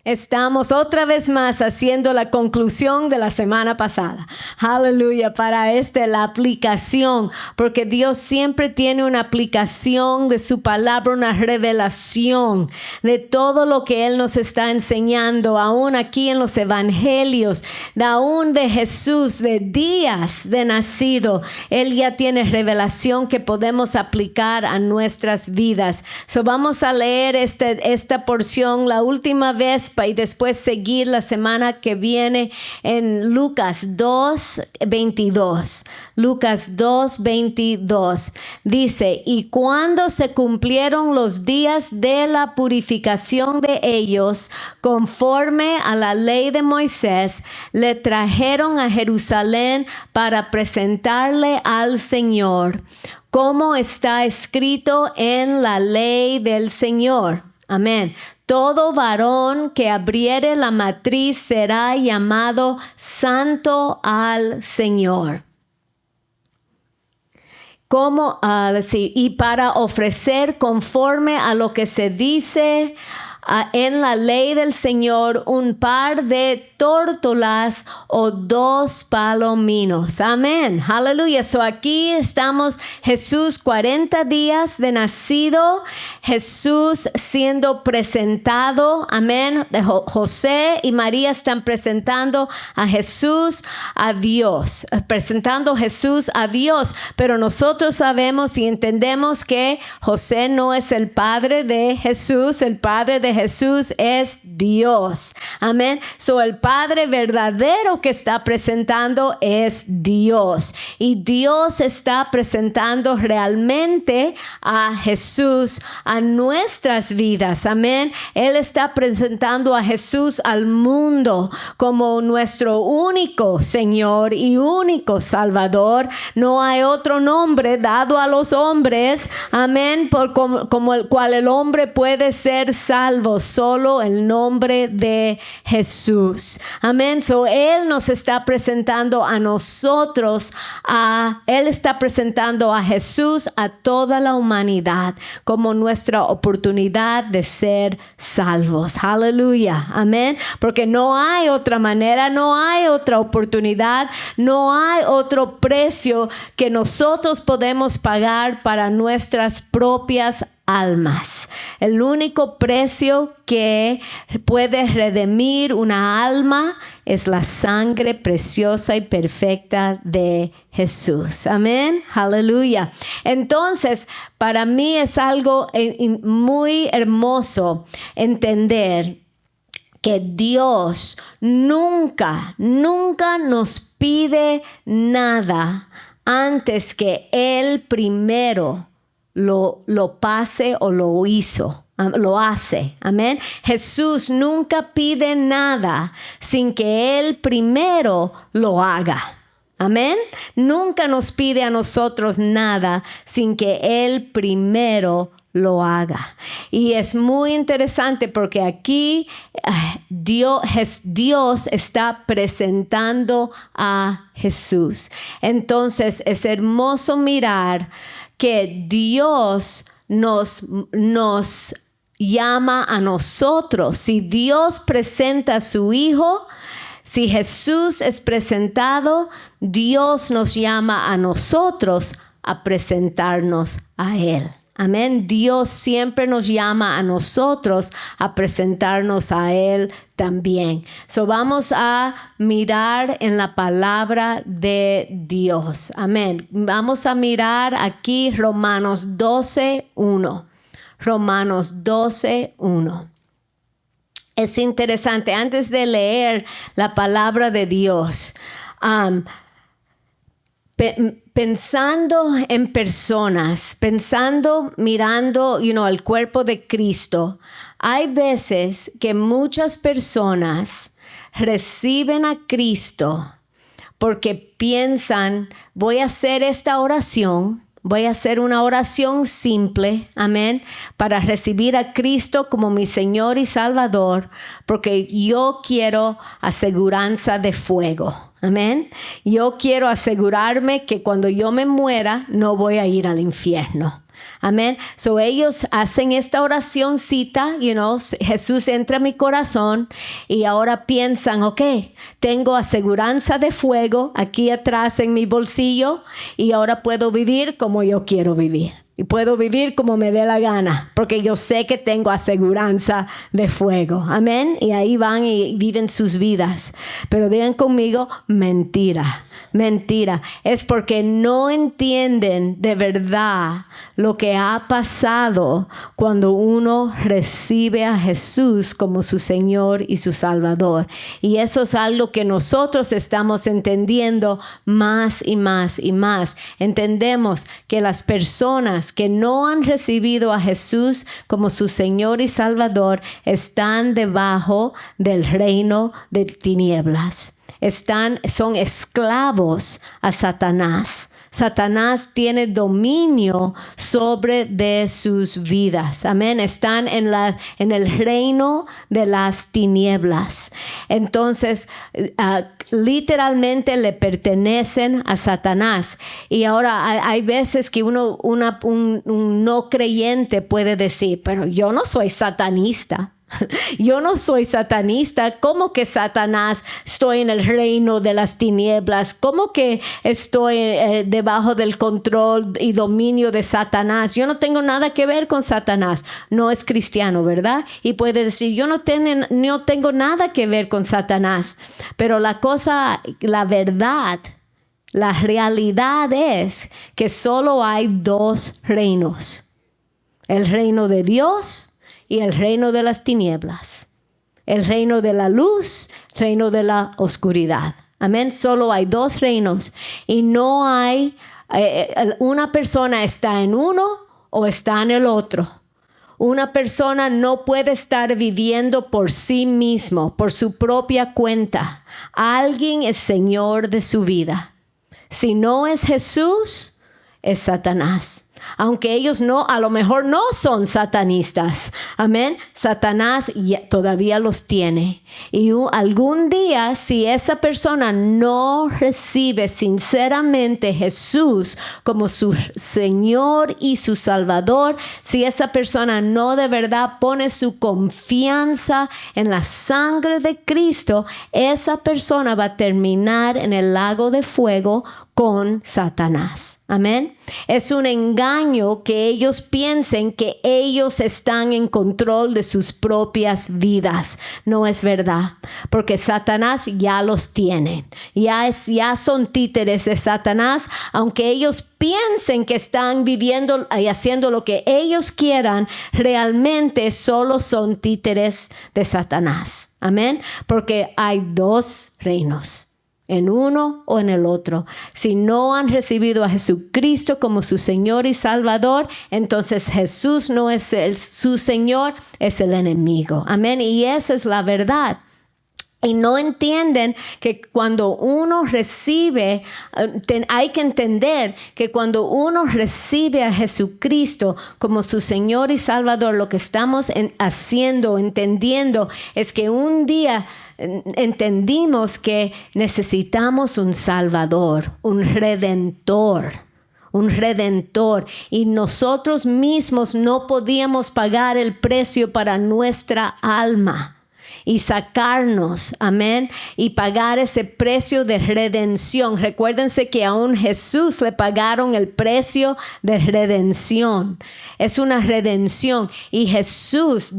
estamos otra vez más haciendo la conclusión de la semana pasada. Aleluya, para la aplicación, porque Dios siempre tiene una aplicación de su palabra, una revelación de todo lo que Él nos está enseñando, aún aquí en los evangelios, aún de Jesús, de días de nacido. Él ya tiene revelación que podemos aplicar a nuestras vidas. So vamos a leer esta porción la última vez y después seguir la semana que viene en Lucas 2:22. Lucas 2:22 dice: y cuando se cumplieron los días de la purificación de ellos, conforme a la ley de Moisés, le trajeron a Jerusalén para presentarle al Señor, como está escrito en la ley del Señor. Amén. Todo varón que abriere la matriz será llamado santo al Señor. Y para ofrecer conforme a lo que se dice en la ley del Señor, un par de tórtolas o 2 palominos. Amén. Aleluya. So aquí estamos, Jesús 40 días de nacido, Jesús siendo presentado. Amén. José y María están presentando a Jesús a Dios, presentando a Jesús a Dios. Pero nosotros sabemos y entendemos que José no es el padre de Jesús, el padre de Jesús es Dios. Amén. So el Padre verdadero que está presentando es Dios. Y Dios está presentando realmente a Jesús a nuestras vidas. Amén. Él está presentando a Jesús al mundo como nuestro único Señor y único Salvador. No hay otro nombre dado a los hombres. Amén. Como el cual el hombre puede ser salvo. Solo el nombre de Jesús. Amén. So Él nos está presentando a nosotros, Él está presentando a Jesús a toda la humanidad como nuestra oportunidad de ser salvos. Aleluya. Amén. Porque no hay otra manera, no hay otra oportunidad, no hay otro precio que nosotros podemos pagar para nuestras propias almas. El único precio que puede redimir una alma es la sangre preciosa y perfecta de Jesús. Amén. Aleluya. Entonces, para mí es algo muy hermoso entender que Dios nunca nos pide nada antes que Él primero lo pase o lo hizo, lo hace. Amén. Jesús nunca pide nada sin que Él primero lo haga. Amén. Nunca nos pide a nosotros nada sin que Él primero lo haga. Y es muy interesante porque aquí Dios está presentando a Jesús. Entonces es hermoso mirar que Dios nos llama a nosotros. Si Dios presenta a su Hijo, si Jesús es presentado, Dios nos llama a nosotros a presentarnos a Él. Amén. Dios siempre nos llama a nosotros a presentarnos a Él también. So vamos a mirar en la palabra de Dios. Amén. Vamos a mirar aquí Romanos 12:1. Romanos 12:1. Es interesante, antes de leer la palabra de Dios, pensando en personas, mirando, el cuerpo de Cristo, hay veces que muchas personas reciben a Cristo porque piensan, voy a hacer esta oración, voy a hacer una oración simple, amén, para recibir a Cristo como mi Señor y Salvador, porque yo quiero aseguranza de fuego. Amén. Yo quiero asegurarme que cuando yo me muera, no voy a ir al infierno. Amén. So ellos hacen esta oracióncita, Jesús entra a mi corazón y ahora piensan, ok, tengo aseguranza de fuego aquí atrás en mi bolsillo y ahora puedo vivir como yo quiero vivir. Y puedo vivir como me dé la gana, porque yo sé que tengo aseguranza de fuego. Amén. Y ahí van y viven sus vidas. Pero digan conmigo, mentira. Mentira. Es porque no entienden de verdad lo que ha pasado cuando uno recibe a Jesús como su Señor y su Salvador. Y eso es algo que nosotros estamos entendiendo más y más y más. Entendemos que las personas que no han recibido a Jesús como su Señor y Salvador están debajo del reino de tinieblas. Son esclavos a Satanás. Satanás tiene dominio sobre de sus vidas. Amén. Están en el reino de las tinieblas. Entonces, literalmente le pertenecen a Satanás. Y ahora hay veces que un no creyente puede decir, pero yo no soy satanista. Yo no soy satanista. ¿Cómo que Satanás estoy en el reino de las tinieblas? ¿Cómo que estoy debajo del control y dominio de Satanás? Yo no tengo nada que ver con Satanás. No es cristiano, ¿verdad? Y puede decir, yo no tengo nada que ver con Satanás. Pero la verdad, la realidad es que solo hay dos reinos. El reino de Dios y el reino de las tinieblas. El reino de la luz, el reino de la oscuridad. Amén. Solo hay dos reinos. Y no hay, una persona está en uno o está en el otro. Una persona no puede estar viviendo por sí mismo, por su propia cuenta. Alguien es Señor de su vida. Si no es Jesús, es Satanás. Aunque ellos a lo mejor no son satanistas. Amén. Satanás todavía los tiene. Y algún día, si esa persona no recibe sinceramente Jesús como su Señor y su Salvador, si esa persona no de verdad pone su confianza en la sangre de Cristo, esa persona va a terminar en el lago de fuego con Satanás. Amén. Es un engaño que ellos piensen que ellos están en control de sus propias vidas. No es verdad, porque Satanás ya los tiene. Ya son títeres de Satanás, aunque ellos piensen que están viviendo y haciendo lo que ellos quieran, realmente solo son títeres de Satanás. Amén. Porque hay dos reinos. En uno o en el otro. Si no han recibido a Jesucristo como su Señor y Salvador, entonces Jesús no es su Señor, es el enemigo. Amén. Y esa es la verdad. Y no entienden que cuando uno recibe, hay que entender que cuando uno recibe a Jesucristo como su Señor y Salvador, lo que estamos entendiendo es que un día entendimos que necesitamos un Salvador, un Redentor. Y nosotros mismos no podíamos pagar el precio para nuestra alma y sacarnos, amén, y pagar ese precio de redención. Recuérdense que aún Jesús le pagaron el precio de redención. Es una redención y Jesús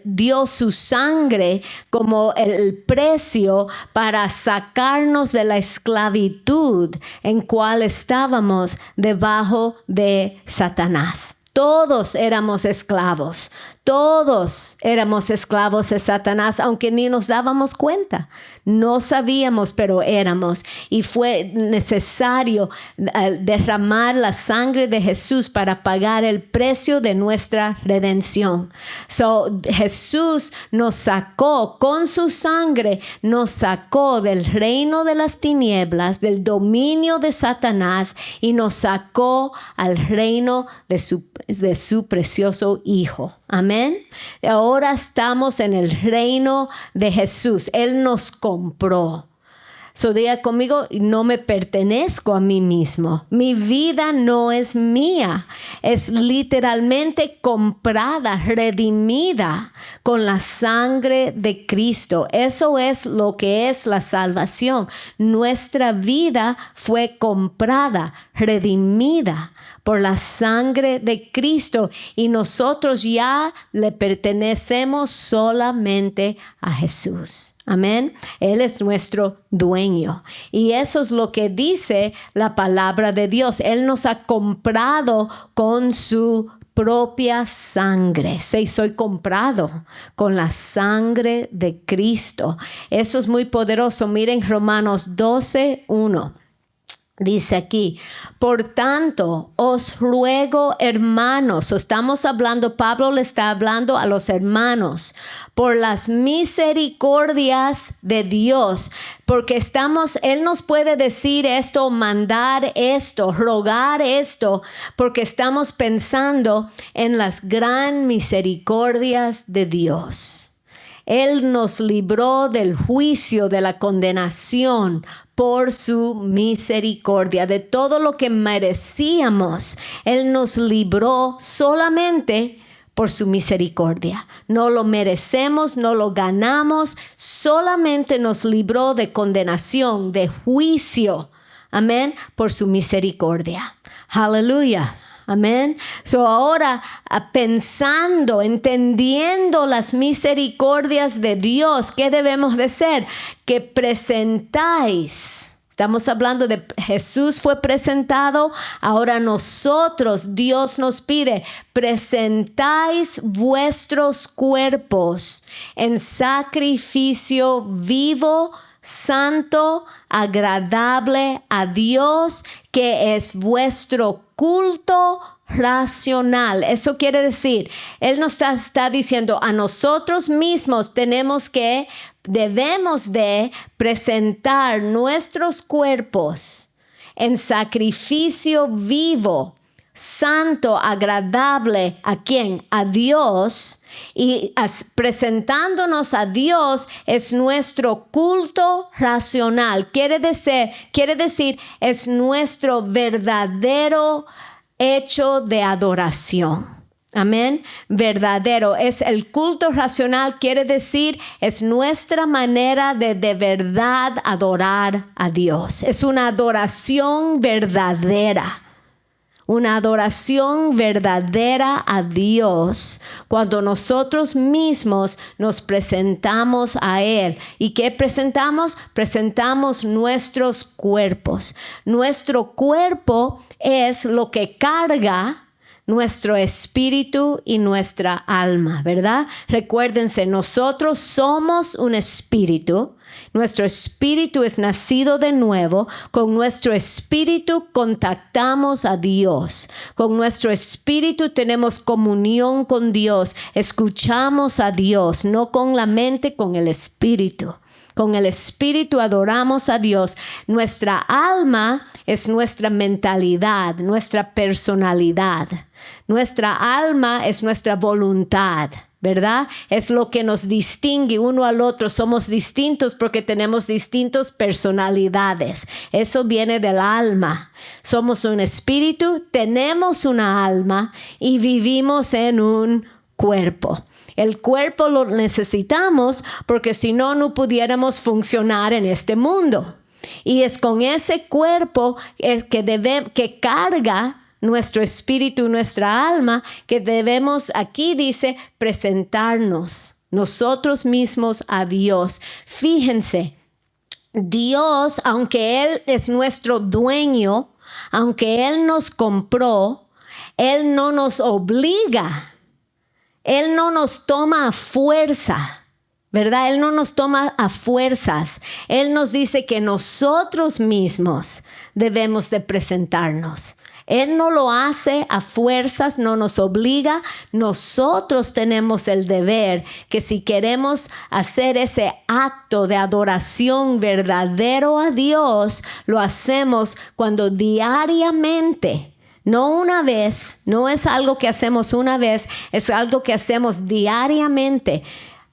dio su sangre como el precio para sacarnos de la esclavitud en cual estábamos debajo de Satanás. Todos éramos esclavos. Todos éramos esclavos de Satanás, aunque ni nos dábamos cuenta. No sabíamos, pero éramos. Y fue necesario derramar la sangre de Jesús para pagar el precio de nuestra redención. Jesús nos sacó con su sangre, nos sacó del reino de las tinieblas, del dominio de Satanás y nos sacó al reino de su precioso Hijo. Amén. Ahora estamos en el reino de Jesús. Él nos compró. So diga conmigo, no me pertenezco a mí mismo. Mi vida no es mía. Es literalmente comprada, redimida con la sangre de Cristo. Eso es lo que es la salvación. Nuestra vida fue comprada, redimida por la sangre de Cristo y nosotros ya le pertenecemos solamente a Jesús. Amén. Él es nuestro dueño. Y eso es lo que dice la palabra de Dios. Él nos ha comprado con su propia sangre. Sí, soy comprado con la sangre de Cristo. Eso es muy poderoso. Miren Romanos 12:1. Dice aquí, por tanto, os ruego, hermanos, estamos hablando, Pablo le está hablando a los hermanos, por las misericordias de Dios, porque él nos puede decir esto, mandar esto, rogar esto, porque estamos pensando en las gran misericordias de Dios. Él nos libró del juicio, de la condenación por su misericordia. De todo lo que merecíamos, Él nos libró solamente por su misericordia. No lo merecemos, no lo ganamos, solamente nos libró de condenación, de juicio. Amén, por su misericordia. Aleluya. Amén. So ahora pensando, entendiendo las misericordias de Dios, ¿qué debemos de hacer? Que presentáis. Estamos hablando de Jesús fue presentado. Ahora nosotros, Dios nos pide, presentáis vuestros cuerpos en sacrificio vivo, santo, agradable a Dios, que es vuestro culto racional. Eso quiere decir, Él nos está diciendo a nosotros mismos debemos de presentar nuestros cuerpos en sacrificio vivo, santo, agradable. ¿A quién? A Dios. Y presentándonos a Dios es nuestro culto racional. Quiere decir, es nuestro verdadero hecho de adoración. Amén. Verdadero. Es el culto racional, quiere decir, es nuestra manera de verdad adorar a Dios. Es una adoración verdadera. Una adoración verdadera a Dios cuando nosotros mismos nos presentamos a Él. ¿Y qué presentamos? Presentamos nuestros cuerpos. Nuestro cuerpo es lo que carga nuestro espíritu y nuestra alma, ¿verdad? Recuérdense, nosotros somos un espíritu. Nuestro espíritu es nacido de nuevo. Con nuestro espíritu contactamos a Dios. Con nuestro espíritu tenemos comunión con Dios. Escuchamos a Dios, no con la mente, con el espíritu. Con el espíritu adoramos a Dios. Nuestra alma es nuestra mentalidad, nuestra personalidad. Nuestra alma es nuestra voluntad, ¿verdad? Es lo que nos distingue uno al otro. Somos distintos porque tenemos distintas personalidades. Eso viene del alma. Somos un espíritu, tenemos una alma y vivimos en un cuerpo. El cuerpo lo necesitamos porque si no, no pudiéramos funcionar en este mundo. Y es con ese cuerpo que carga nuestro espíritu, nuestra alma, que debemos, aquí dice, presentarnos nosotros mismos a Dios. Fíjense, Dios, aunque Él es nuestro dueño, aunque Él nos compró, Él no nos obliga. Él no nos toma a fuerza, ¿verdad? Él no nos toma a fuerzas. Él nos dice que nosotros mismos debemos de presentarnos. Él no lo hace a fuerzas, no nos obliga. Nosotros tenemos el deber que si queremos hacer ese acto de adoración verdadero a Dios, lo hacemos cuando diariamente, no una vez, no es algo que hacemos una vez, es algo que hacemos diariamente.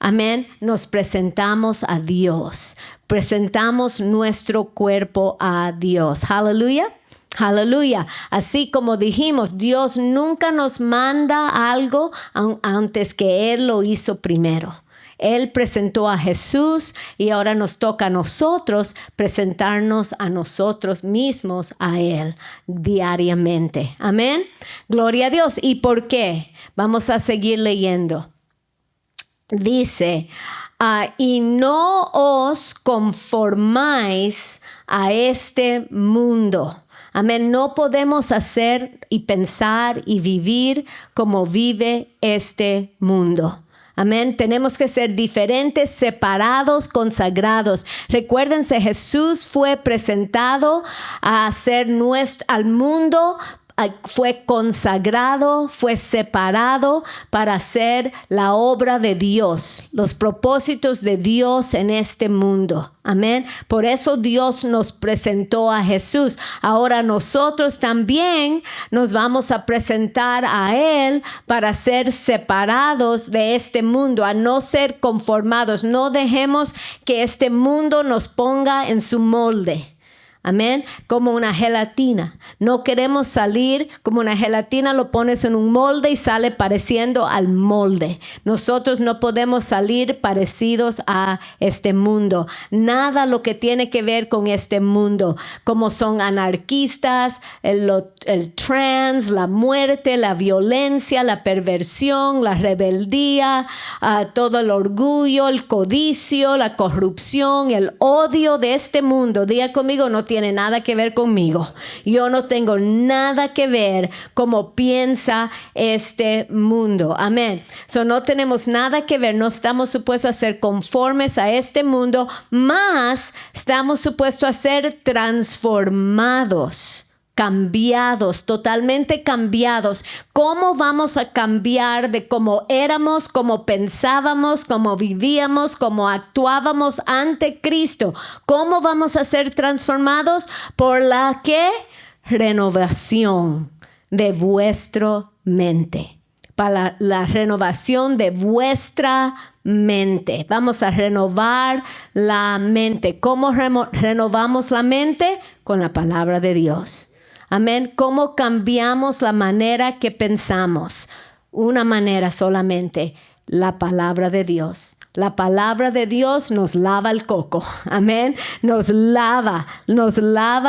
amén, nos presentamos a Dios. Presentamos nuestro cuerpo a Dios. Aleluya. Aleluya. Así como dijimos, Dios nunca nos manda algo antes que Él lo hizo primero. Él presentó a Jesús y ahora nos toca a nosotros presentarnos a nosotros mismos a Él diariamente. Amén. Gloria a Dios. ¿Y por qué? Vamos a seguir leyendo. Dice, y no os conformáis a este mundo. Amén. No podemos hacer y pensar y vivir como vive este mundo. Amén. Tenemos que ser diferentes, separados, consagrados. Recuérdense, Jesús fue presentado a ser al mundo. Fue consagrado, fue separado para hacer la obra de Dios, los propósitos de Dios en este mundo. Amén. Por eso Dios nos presentó a Jesús. Ahora nosotros también nos vamos a presentar a Él para ser separados de este mundo, a no ser conformados. No dejemos que este mundo nos ponga en su molde. Amén. Como una gelatina. No queremos salir como una gelatina, lo pones en un molde y sale pareciendo al molde. Nosotros no podemos salir parecidos a este mundo. Nada lo que tiene que ver con este mundo. Como son anarquistas, el trans, la muerte, la violencia, la perversión, la rebeldía, todo el orgullo, el codicio, la corrupción, el odio de este mundo. Diga conmigo, no tiene nada que ver conmigo. Yo no tengo nada que ver como piensa este mundo. Amén. No tenemos nada que ver. No estamos supuestos a ser conformes a este mundo, más estamos supuestos a ser transformados. Cambiados, totalmente cambiados. ¿Cómo vamos a cambiar de cómo éramos, cómo pensábamos, cómo vivíamos, cómo actuábamos ante Cristo? ¿Cómo vamos a ser transformados? Por la ¿qué? Renovación de vuestra mente. Para la renovación de vuestra mente. Vamos a renovar la mente. ¿Cómo renovamos la mente? Con la palabra de Dios. Amén. ¿Cómo cambiamos la manera que pensamos? Una manera solamente, la palabra de Dios. La palabra de Dios nos lava el coco. Amén. Nos lava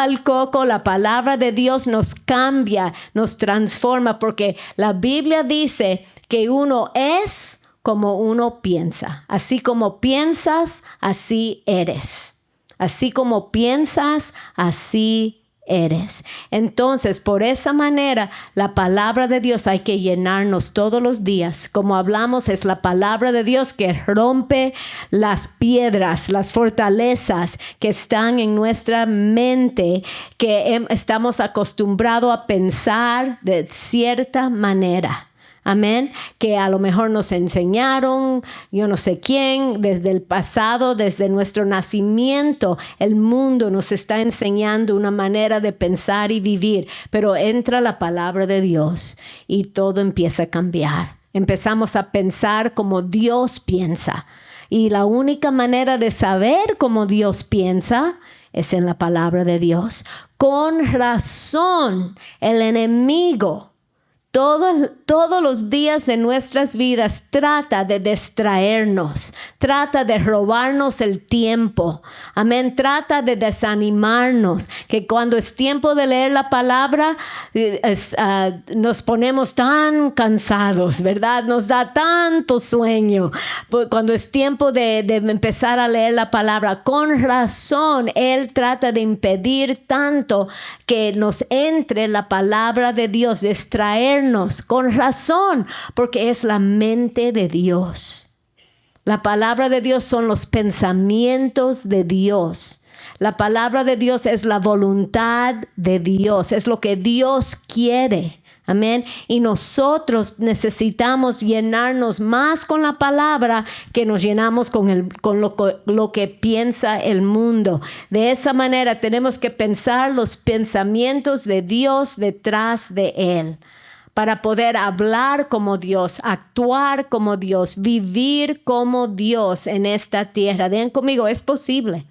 el coco. La palabra de Dios nos cambia, nos transforma, porque la Biblia dice que uno es como uno piensa. Así como piensas, así eres. Así como piensas, así eres. Entonces, por esa manera, la palabra de Dios hay que llenarnos todos los días. Como hablamos, es la palabra de Dios que rompe las piedras, las fortalezas que están en nuestra mente, que estamos acostumbrados a pensar de cierta manera. Amén. Que a lo mejor nos enseñaron, yo no sé quién, desde el pasado, desde nuestro nacimiento, el mundo nos está enseñando una manera de pensar y vivir. Pero entra la palabra de Dios y todo empieza a cambiar. Empezamos a pensar como Dios piensa. Y la única manera de saber cómo Dios piensa es en la palabra de Dios. Con razón, el enemigo todos los días de nuestras vidas trata de distraernos, trata de robarnos el tiempo. Amén. Trata de desanimarnos, que cuando es tiempo de leer la palabra, nos ponemos tan cansados, ¿verdad? Nos da tanto sueño. Cuando es tiempo de empezar a leer la palabra, con razón, Él trata de impedir tanto que nos entre la palabra de Dios, distraernos. Con razón, porque es la mente de Dios. La palabra de Dios son los pensamientos de Dios. La palabra de Dios es la voluntad de Dios, es lo que Dios quiere. Amén. Y nosotros necesitamos llenarnos más con la palabra que nos llenamos con lo que piensa el mundo. De esa manera tenemos que pensar los pensamientos de Dios detrás de Él, para poder hablar como Dios, actuar como Dios, vivir como Dios en esta tierra. Digan conmigo, es posible.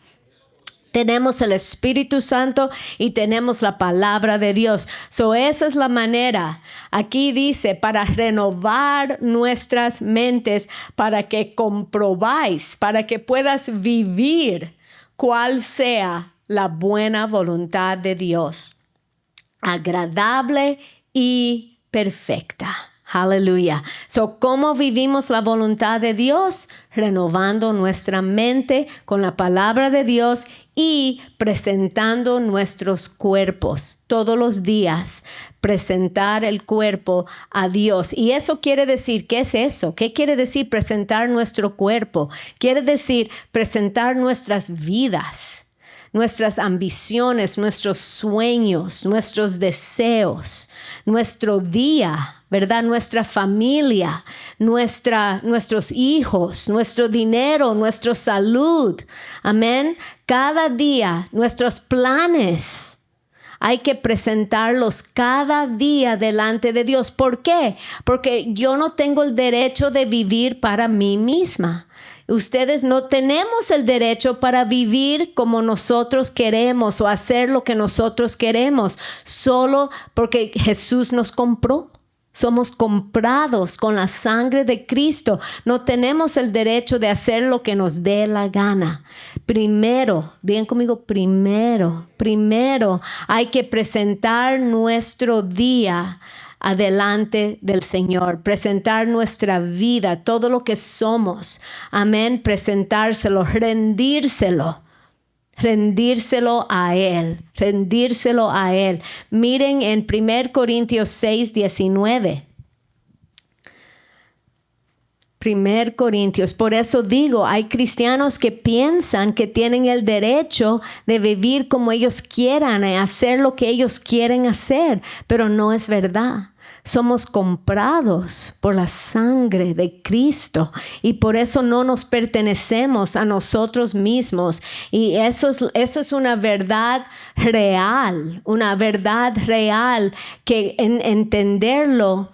Tenemos el Espíritu Santo y tenemos la palabra de Dios. Esa es la manera. Aquí dice, para renovar nuestras mentes, para que comprobáis, para que puedas vivir cuál sea la buena voluntad de Dios, agradable y perfecta. Aleluya. ¿Cómo vivimos la voluntad de Dios? Renovando nuestra mente con la palabra de Dios y presentando nuestros cuerpos todos los días. Presentar el cuerpo a Dios. Y eso quiere decir, ¿qué es eso? ¿Qué quiere decir presentar nuestro cuerpo? Quiere decir presentar nuestras vidas, nuestras ambiciones, nuestros sueños, nuestros deseos, nuestro día, ¿verdad? Nuestra familia, nuestros hijos, nuestro dinero, nuestra salud. Amén. Cada día, nuestros planes, hay que presentarlos cada día delante de Dios. ¿Por qué? Porque yo no tengo el derecho de vivir para mí misma. Ustedes no tenemos el derecho para vivir como nosotros queremos o hacer lo que nosotros queremos, solo porque Jesús nos compró. Somos comprados con la sangre de Cristo. No tenemos el derecho de hacer lo que nos dé la gana. Primero, digan conmigo, primero hay que presentar nuestro día adelante del Señor, presentar nuestra vida, todo lo que somos. Amén, presentárselo, rendírselo a Él, rendírselo a Él. Miren en 1 Corintios 6:19. 1 Corintios, por eso digo, hay cristianos que piensan que tienen el derecho de vivir como ellos quieran, y hacer lo que ellos quieren hacer, pero no es verdad. Somos comprados por la sangre de Cristo y por eso no nos pertenecemos a nosotros mismos. Y eso es una verdad real que entenderlo.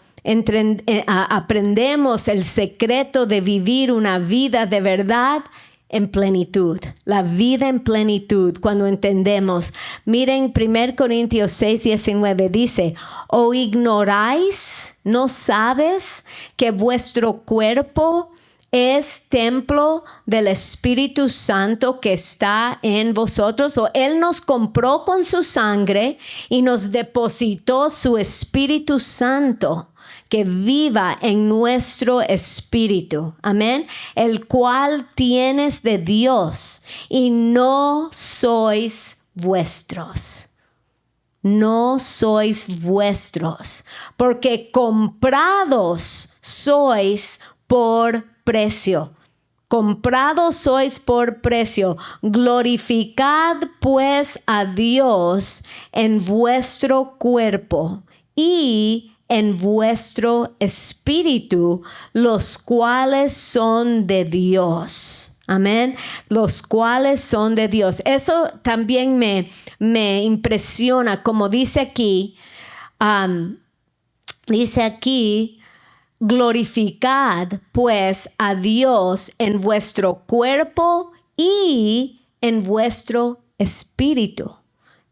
Aprendemos el secreto de vivir una vida de verdad en plenitud, la vida en plenitud cuando entendemos. Miren 1 Corintios 6:19 dice, ¿o ignoráis, no sabes que vuestro cuerpo es templo del Espíritu Santo que está en vosotros? O Él nos compró con su sangre y nos depositó su Espíritu Santo que viva en nuestro espíritu, amén, el cual tienes de Dios y no sois vuestros. No sois vuestros, porque comprados sois por precio. Comprados sois por precio. Glorificad pues a Dios en vuestro cuerpo y en vuestro espíritu, los cuales son de Dios. Amén. Los cuales son de Dios. Eso también me impresiona, como dice aquí, glorificad pues a Dios en vuestro cuerpo y en vuestro espíritu.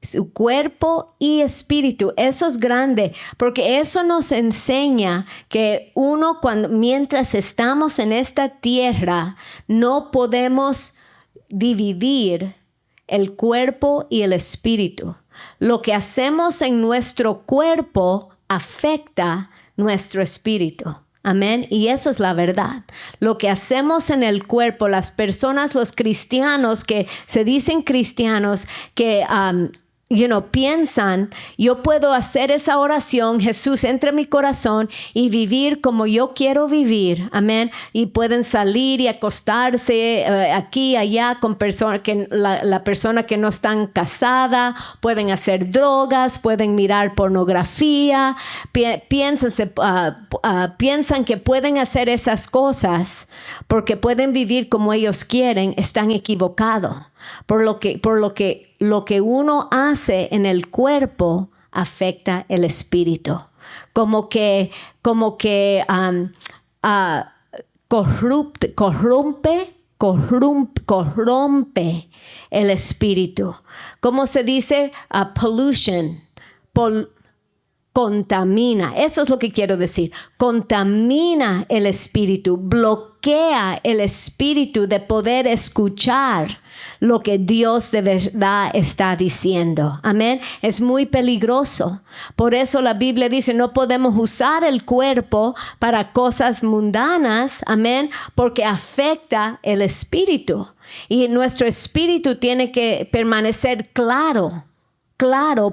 Su cuerpo y espíritu. Eso es grande, porque eso nos enseña que mientras estamos en esta tierra, no podemos dividir el cuerpo y el espíritu. Lo que hacemos en nuestro cuerpo afecta nuestro espíritu. Amén. Y eso es la verdad. Lo que hacemos en el cuerpo, las personas, los cristianos que se dicen cristianos, que piensan, yo puedo hacer esa oración, Jesús entra en mi corazón y vivir como yo quiero vivir, amén, y pueden salir y acostarse aquí, allá con personas la persona que no están casada, pueden hacer drogas, pueden mirar pornografía, piensan que pueden hacer esas cosas porque pueden vivir como ellos quieren. Están equivocados. Por lo que uno hace en el cuerpo afecta el espíritu. como que corrompe el espíritu. ¿Cómo se dice? Pollution. Contamina. Eso es lo que quiero decir. Contamina el espíritu. Bloquea el espíritu de poder escuchar lo que Dios de verdad está diciendo. Amén. Es muy peligroso. Por eso la Biblia dice, no podemos usar el cuerpo para cosas mundanas. Amén. Porque afecta el espíritu. Y nuestro espíritu tiene que permanecer claro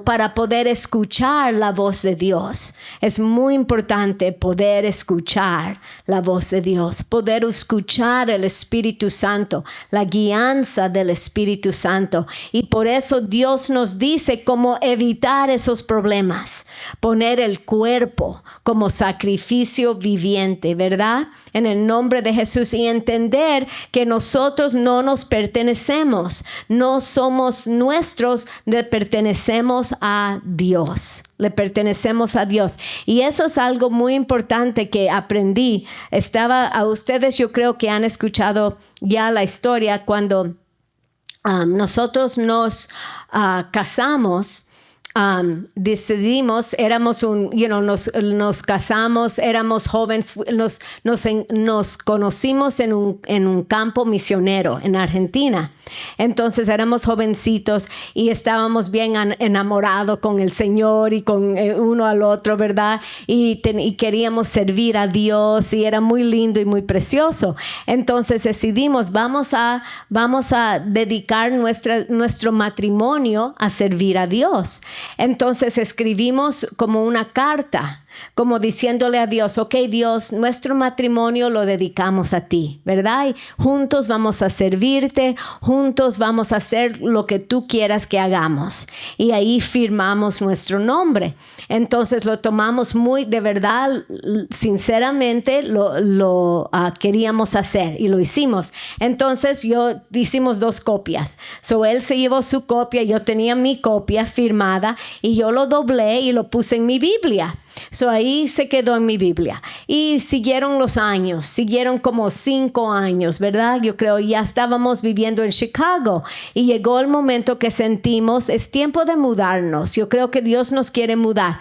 para poder escuchar la voz de Dios. Es muy importante poder escuchar la voz de Dios, poder escuchar el Espíritu Santo, la guianza del Espíritu Santo. Y por eso Dios nos dice cómo evitar esos problemas. Poner el cuerpo como sacrificio viviente, ¿verdad? En el nombre de Jesús, y entender que nosotros no nos pertenecemos, no somos nuestros, le pertenecemos a Dios. Le pertenecemos a Dios. Y eso es algo muy importante que aprendí. A ustedes yo creo que han escuchado ya la historia cuando nosotros nos casamos. Decidimos, nos casamos, éramos jóvenes, nos conocimos en un campo misionero en Argentina. Entonces éramos jovencitos y estábamos bien enamorados con el Señor y con uno al otro, ¿verdad? Y queríamos servir a Dios y era muy lindo y muy precioso. Entonces decidimos, vamos a dedicar nuestro matrimonio a servir a Dios. Entonces escribimos como una carta, como diciéndole a Dios, ok, Dios, nuestro matrimonio lo dedicamos a ti, ¿verdad? Y juntos vamos a servirte, juntos vamos a hacer lo que tú quieras que hagamos. Y ahí firmamos nuestro nombre. Entonces lo tomamos muy, de verdad, sinceramente, lo queríamos hacer y lo hicimos. Entonces hicimos 2 copias. Él se llevó su copia, yo tenía mi copia firmada y yo lo doblé y lo puse en mi Biblia. Ahí se quedó en mi Biblia. Y siguieron los años, siguieron como 5 años, ¿verdad? Yo creo ya estábamos viviendo en Chicago y llegó el momento que sentimos, es tiempo de mudarnos. Yo creo que Dios nos quiere mudar.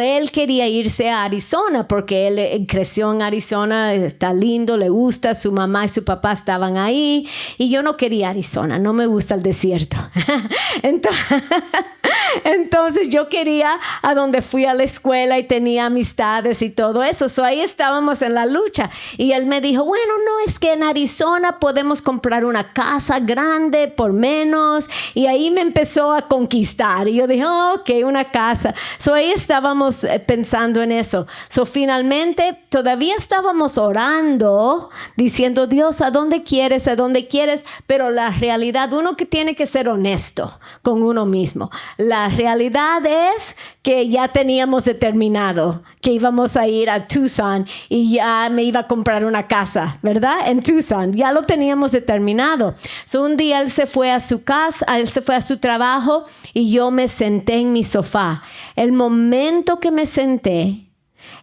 Él quería irse a Arizona porque él creció en Arizona, está lindo, le gusta, su mamá y su papá estaban ahí y yo no quería Arizona, no me gusta el desierto. Entonces yo quería a donde fui a la escuela y tenía amistades y todo eso. Ahí estábamos en la lucha. Y él me dijo, bueno, no, es que en Arizona podemos comprar una casa grande por menos. Y ahí me empezó a conquistar. Y yo dije, ok, una casa. Ahí estábamos pensando en eso. Finalmente, todavía estábamos orando, diciendo, Dios, ¿a dónde quieres? ¿A dónde quieres? Pero la realidad, uno que tiene que ser honesto con uno mismo. La realidad es que ya teníamos determinado que íbamos a ir a Tucson y ya me iba a comprar una casa, ¿verdad? En Tucson, ya lo teníamos determinado. Un día él se fue a su casa, él se fue a su trabajo y yo me senté en mi sofá. El momento que me senté,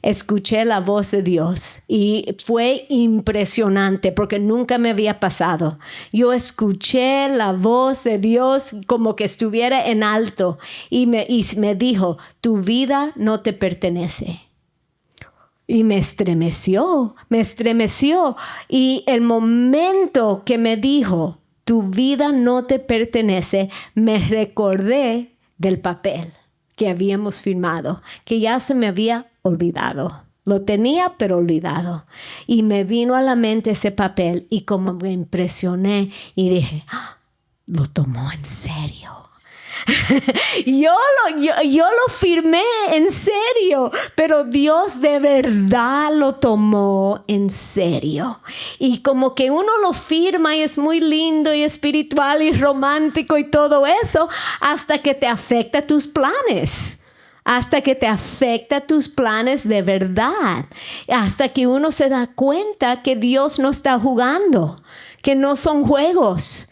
escuché la voz de Dios y fue impresionante porque nunca me había pasado. Yo escuché la voz de Dios como que estuviera en alto y me dijo, tu vida no te pertenece. Y me estremeció. Y el momento que me dijo, tu vida no te pertenece, me recordé del papel que habíamos firmado, que ya se me había olvidado. Lo tenía, pero olvidado. Y me vino a la mente ese papel y como me impresioné y dije, lo tomó en serio. Yo lo firmé en serio, pero Dios de verdad lo tomó en serio. Y como que uno lo firma y es muy lindo y espiritual y romántico y todo eso, hasta que te afecta tus planes. Hasta que te afecta tus planes de verdad. Hasta que uno se da cuenta que Dios no está jugando, que no son juegos,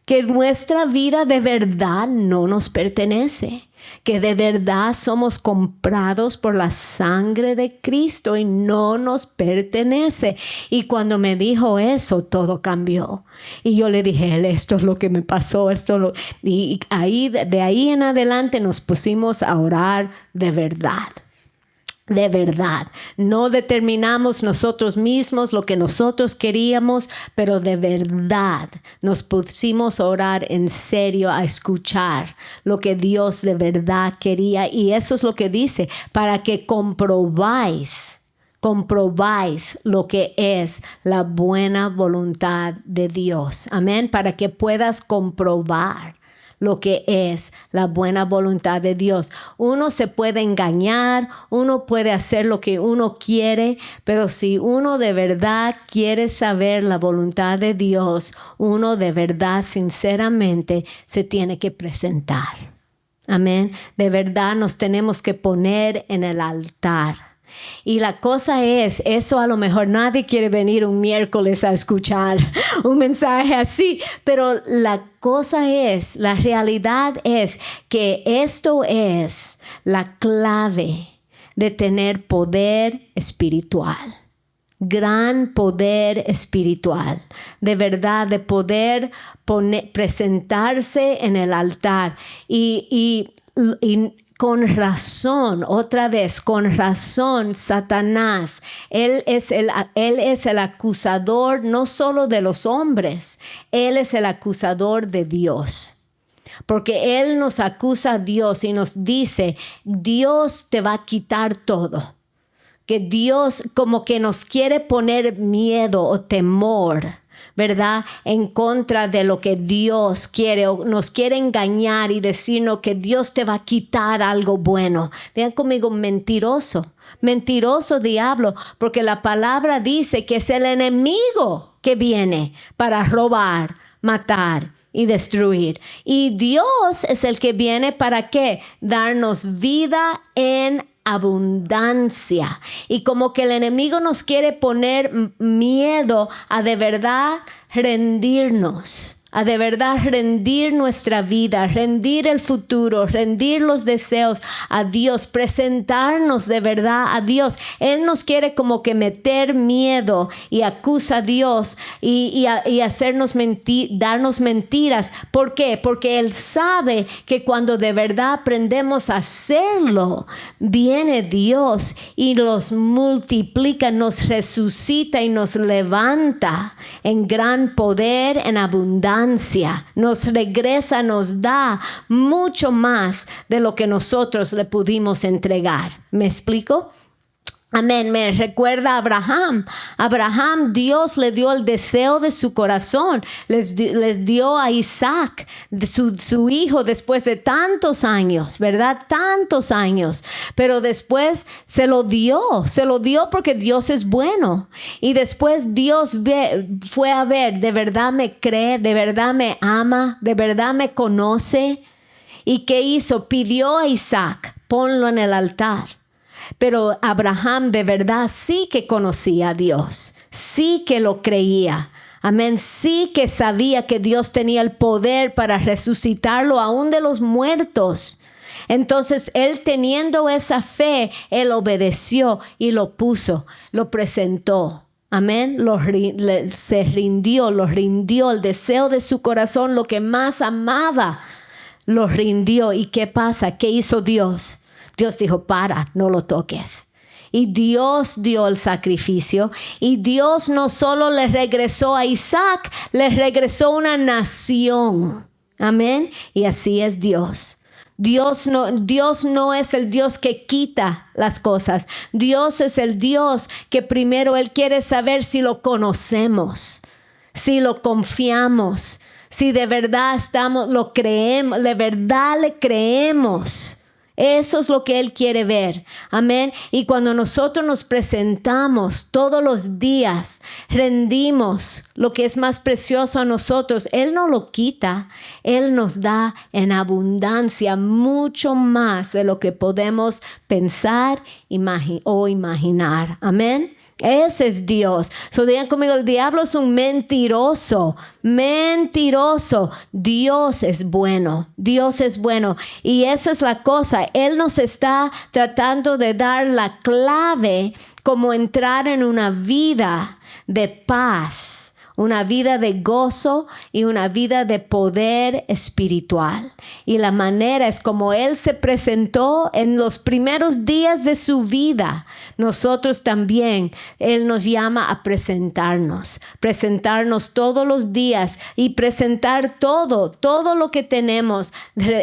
que nuestra vida de verdad no nos pertenece. que de verdad somos comprados por la sangre de Cristo y no nos pertenece. Y cuando me dijo eso, todo cambió. Y yo le dije, esto es lo que me pasó, y de ahí en adelante nos pusimos a orar de verdad. De verdad, no determinamos nosotros mismos lo que nosotros queríamos, pero de verdad nos pusimos a orar en serio, a escuchar lo que Dios de verdad quería. Y eso es lo que dice, para que comprobáis lo que es la buena voluntad de Dios. Amén, para que puedas comprobar lo que es la buena voluntad de Dios. Uno se puede engañar, uno puede hacer lo que uno quiere, pero si uno de verdad quiere saber la voluntad de Dios, uno de verdad, sinceramente, se tiene que presentar. Amén. De verdad nos tenemos que poner en el altar. Y la cosa es, eso a lo mejor nadie quiere venir un miércoles a escuchar un mensaje así, pero la realidad es que esto es la clave de tener poder espiritual. Gran poder espiritual, de verdad, de poder presentarse en el altar y con razón, otra vez, con razón, Satanás, él es el acusador no solo de los hombres, él es el acusador de Dios. Porque él nos acusa a Dios y nos dice, Dios te va a quitar todo. Que Dios como que nos quiere poner miedo o temor, ¿verdad? En contra de lo que Dios quiere, o nos quiere engañar y decirnos que Dios te va a quitar algo bueno. Digan conmigo, mentiroso diablo, porque la palabra dice que es el enemigo que viene para robar, matar y destruir. Y Dios es el que viene para ¿qué? Darnos vida en abundancia. Y como que el enemigo nos quiere poner miedo a de verdad rendirnos, a de verdad rendir nuestra vida, rendir el futuro, rendir los deseos a Dios, presentarnos de verdad a Dios. Él nos quiere como que meter miedo y acusa a Dios y hacernos darnos mentiras. ¿Por qué? Porque Él sabe que cuando de verdad aprendemos a hacerlo, viene Dios y los multiplica, nos resucita y nos levanta en gran poder, en abundancia. Nos regresa, nos da mucho más de lo que nosotros le pudimos entregar. ¿Me explico? Amén. Me recuerda a Abraham. Abraham, Dios le dio el deseo de su corazón. Les dio a Isaac, su hijo, después de tantos años, ¿verdad? Tantos años. Pero después se lo dio porque Dios es bueno. Y después Dios fue a ver, ¿de verdad me cree? ¿De verdad me ama? ¿De verdad me conoce? ¿Y qué hizo? Pidió a Isaac, ponlo en el altar. Pero Abraham de verdad sí que conocía a Dios, sí que lo creía. Amén, sí que sabía que Dios tenía el poder para resucitarlo aún de los muertos. Entonces, él teniendo esa fe, él obedeció y lo puso, lo presentó. Amén, se rindió el deseo de su corazón, lo que más amaba, lo rindió. ¿Y qué pasa? ¿Qué hizo Dios? Dios dijo, no lo toques. Y Dios dio el sacrificio. Y Dios no solo le regresó a Isaac, le regresó una nación. Amén. Y así es Dios. Dios no es el Dios que quita las cosas. Dios es el Dios que primero Él quiere saber si lo conocemos, si lo confiamos, si de verdad lo creemos, de verdad le creemos. Eso es lo que Él quiere ver. Amén. Y cuando nosotros nos presentamos todos los días, rendimos lo que es más precioso a nosotros, Él no lo quita. Él nos da en abundancia mucho más de lo que podemos pensar o imaginar. Amén. Ese es Dios. Digan conmigo, el diablo es un mentiroso Mentiroso. Dios es bueno. Dios es bueno. Y esa es la cosa. Él nos está tratando de dar la clave como entrar en una vida de paz, una vida de gozo y una vida de poder espiritual. Y la manera es como Él se presentó en los primeros días de su vida. Nosotros también, Él nos llama a presentarnos todos los días y presentar todo lo que tenemos,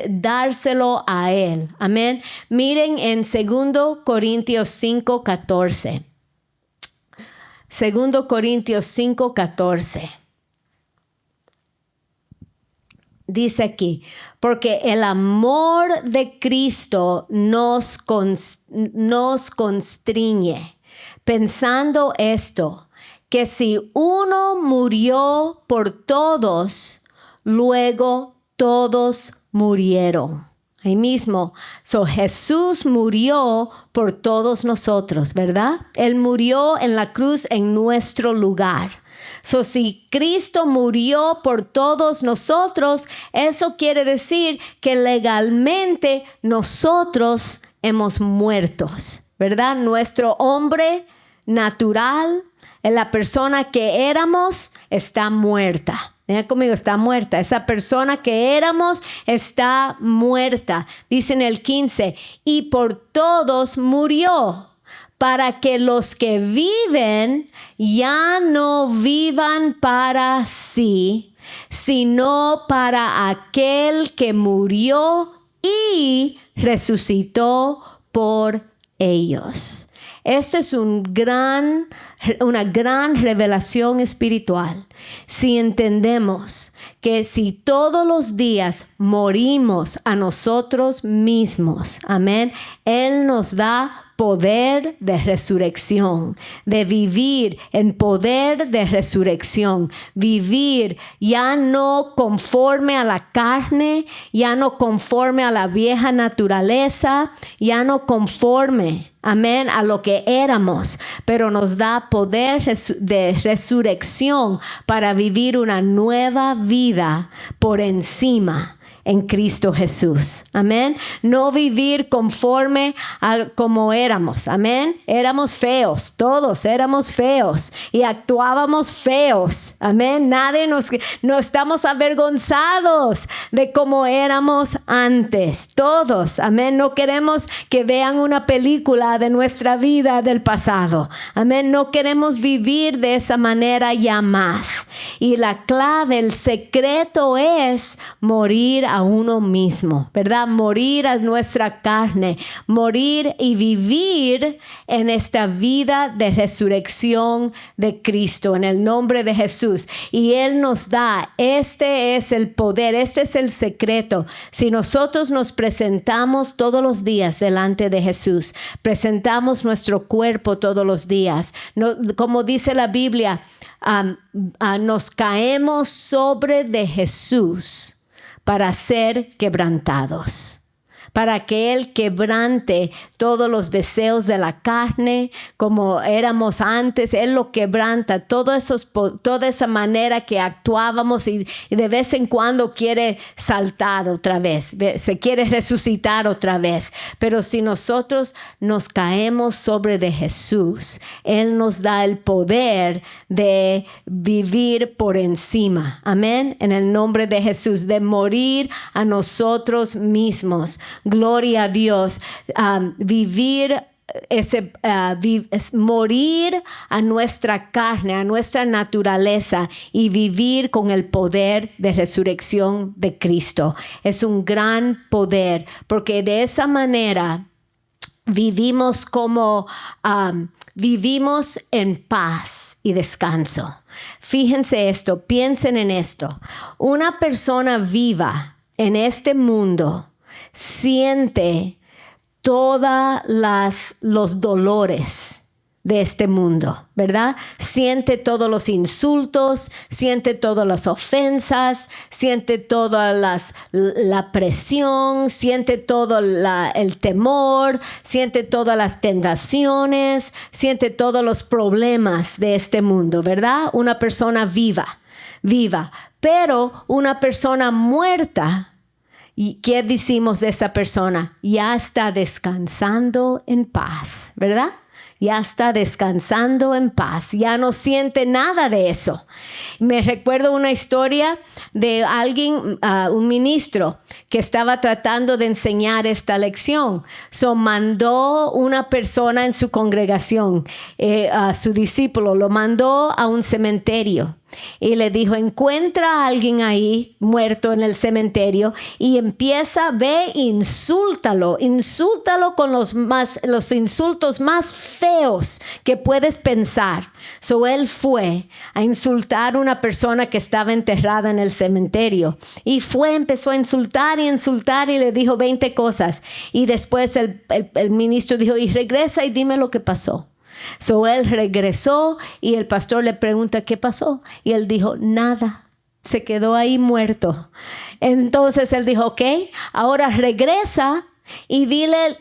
dárselo a Él. Amén. Miren en 2 Corintios 5:14. 2 Corintios 5:14. Dice aquí, porque el amor de Cristo nos constriñe, pensando esto, que si uno murió por todos, luego todos murieron. Ahí mismo, Jesús murió por todos nosotros, ¿verdad? Él murió en la cruz en nuestro lugar. Si Cristo murió por todos nosotros, eso quiere decir que legalmente nosotros hemos muerto, ¿verdad? Nuestro hombre natural, la persona que éramos, está muerta. Vean conmigo, está muerta. Esa persona que éramos está muerta. Dice en el 15, y por todos murió, para que los que viven ya no vivan para sí, sino para aquel que murió y resucitó por ellos. Esto es una gran revelación espiritual. Si entendemos que si todos los días morimos a nosotros mismos, amén, Él nos da poder de resurrección, de vivir en poder de resurrección, vivir ya no conforme a la carne, ya no conforme a la vieja naturaleza, ya no conforme, amén, a lo que éramos, pero nos da poder de resurrección para vivir una nueva vida por encima en Cristo Jesús. Amén. No vivir conforme a como éramos. Amén. Éramos feos. Todos éramos feos y actuábamos feos. Amén. No estamos avergonzados de cómo éramos antes. Todos. Amén. No queremos que vean una película de nuestra vida del pasado. Amén. No queremos vivir de esa manera ya más. Y la clave, el secreto es morir a uno mismo, ¿verdad? Morir a nuestra carne, morir y vivir en esta vida de resurrección de Cristo, en el nombre de Jesús. Y Él nos da, este es el poder, este es el secreto. Si nosotros nos presentamos todos los días delante de Jesús, presentamos nuestro cuerpo todos los días, como dice la Biblia, nos caemos sobre de Jesús para ser quebrantados, para que Él quebrante todos los deseos de la carne, como éramos antes. Él lo quebranta, toda esa manera que actuábamos y de vez en cuando quiere saltar otra vez, se quiere resucitar otra vez. Pero si nosotros nos caemos sobre de Jesús, Él nos da el poder de vivir por encima. Amén. En el nombre de Jesús, de morir a nosotros mismos. Gloria a Dios. Morir a nuestra carne, a nuestra naturaleza y vivir con el poder de resurrección de Cristo. Es un gran poder, porque de esa manera vivimos vivimos en paz y descanso. Fíjense esto, piensen en esto. Una persona viva en este mundo siente todos los dolores de este mundo, ¿verdad? Siente todos los insultos, siente todas las ofensas, siente toda la presión, siente todo el temor, siente todas las tentaciones, siente todos los problemas de este mundo, ¿verdad? Una persona viva. viva. Pero una persona muerta, ¿y qué decimos de esa persona? Ya está descansando en paz, ¿verdad? Ya está descansando en paz, ya no siente nada de eso. Me recuerdo una historia de alguien, un ministro, que estaba tratando de enseñar esta lección. Mandó una persona en su congregación, a su discípulo, lo mandó a un cementerio. Y le dijo, encuentra a alguien ahí muerto en el cementerio y ve, insúltalo con los insultos más feos que puedes pensar. Él fue a insultar a una persona que estaba enterrada en el cementerio y empezó a insultar y le dijo 20 cosas. Y después el ministro dijo, y regresa y dime lo que pasó. Él regresó y el pastor le pregunta qué pasó y él dijo nada, se quedó ahí muerto. Entonces él dijo, ok, ahora regresa y dile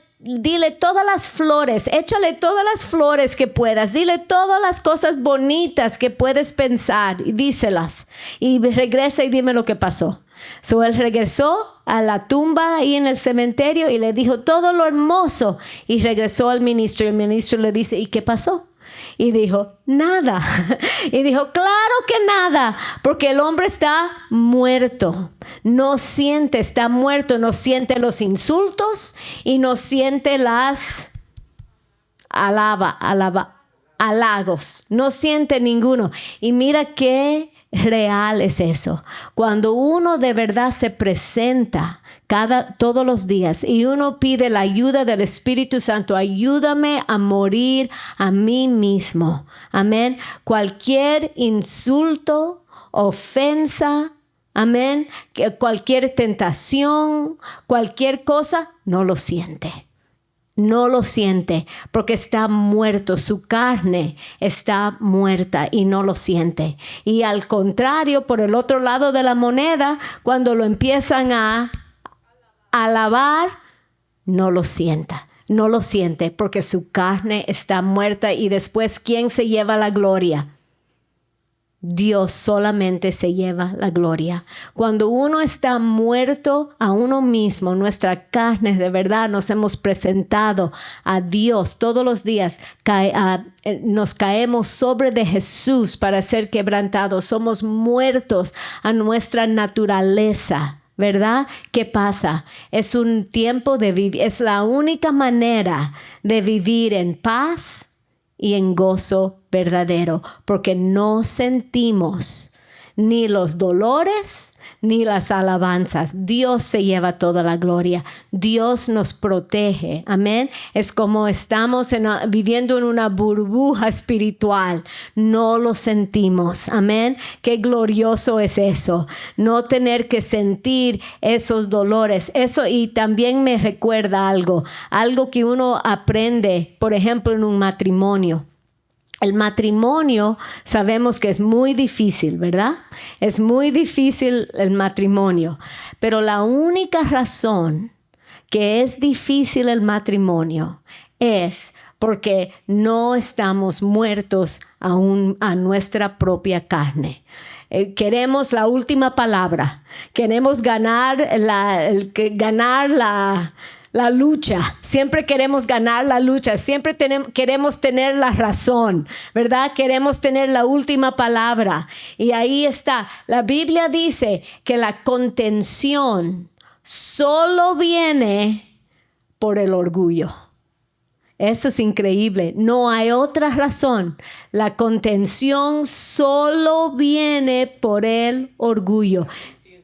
todas las flores, échale todas las flores que puedas, dile todas las cosas bonitas que puedes pensar y díselas y regresa y dime lo que pasó. Él regresó a la tumba ahí en el cementerio y le dijo todo lo hermoso y regresó al ministro y el ministro le dice, ¿y qué pasó? Y dijo, nada. Y dijo, claro que nada, porque el hombre está muerto. Está muerto, no siente los insultos y no siente las halagos. No siente ninguno. Y mira qué real es eso. Cuando uno de verdad se presenta todos los días y uno pide la ayuda del Espíritu Santo, ayúdame a morir a mí mismo. Amén. Cualquier insulto, ofensa, amén, cualquier tentación, cualquier cosa, no lo siente. No lo siente porque está muerto, su carne está muerta y no lo siente. Y al contrario, por el otro lado de la moneda, cuando lo empiezan a alabar, no lo siente porque su carne está muerta. Y después, ¿quién se lleva la gloria? Dios solamente se lleva la gloria. Cuando uno está muerto a uno mismo, nuestra carne de verdad, nos hemos presentado a Dios todos los días, nos caemos sobre de Jesús para ser quebrantados. Somos muertos a nuestra naturaleza, ¿verdad? ¿Qué pasa? Es un tiempo de vivir, es la única manera de vivir en paz y en gozo verdadero, porque no sentimos ni los dolores ni las alabanzas. Dios se lleva toda la gloria. Dios nos protege. Amén. Es como estamos viviendo en una burbuja espiritual. No lo sentimos. Amén. Qué glorioso es eso. No tener que sentir esos dolores. Eso, y también me recuerda algo que uno aprende, por ejemplo, en un matrimonio. El matrimonio sabemos que es muy difícil, ¿verdad? Es muy difícil el matrimonio, pero la única razón que es difícil el matrimonio es porque no estamos muertos aún a nuestra propia carne. Queremos la última palabra, queremos ganar la lucha, siempre queremos ganar la lucha, siempre queremos tener la razón, ¿verdad? Queremos tener la última palabra. Y ahí está, la Biblia dice que la contención solo viene por el orgullo. Eso es increíble, no hay otra razón. La contención solo viene por el orgullo,